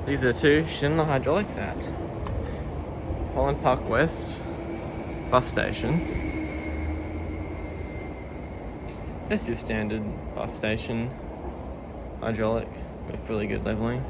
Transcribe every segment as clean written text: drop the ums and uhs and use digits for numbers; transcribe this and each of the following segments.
These are two Schindler hydraulics at Holland Park West bus station. This is your standard bus station hydraulic with really good leveling.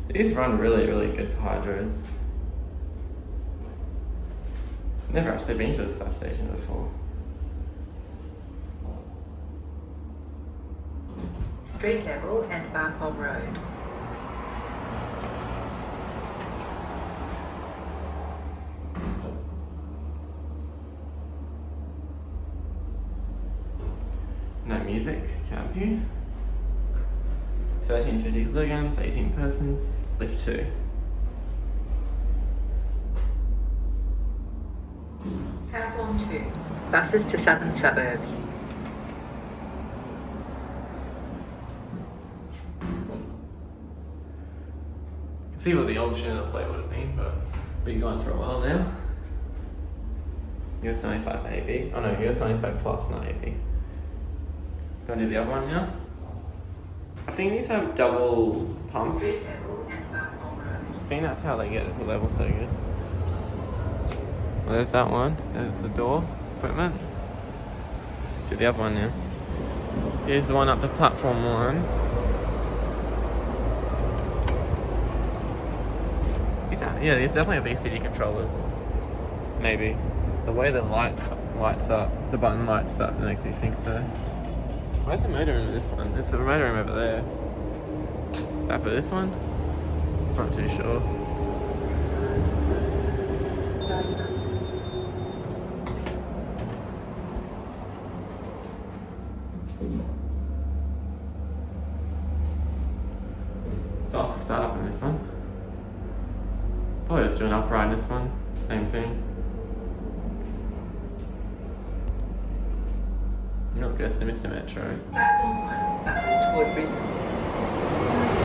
These run really good for hydros. Never actually been to this bus station before. Street level and Barcombe Road. No music, can't view. 1350 kilograms, 18 persons, lift 2. Platform 2. Buses to southern suburbs. See what the old Schindler plate would have been, but been gone for a while now. US 95 AB. Oh no, US 95 plus, not AB. Gonna do the other one now? I think these have double pumps. Street level and Barcombe Road. I think that's how they get it to level so good. Well, there's that one. There's the door equipment. Do the other one now. Here's the one up to platform 1. Yeah, these definitely are BCD controllers. Maybe. The way the lights up, the button lights up, makes me think so. Where's the motor room in this one? There's the motor room over there. Is that for this one? Not too sure. Faster start up in this one. Probably just do an upright in this one. Same thing. Not just a Mr. Metro. Platform 1. Buses toward Brisbane City.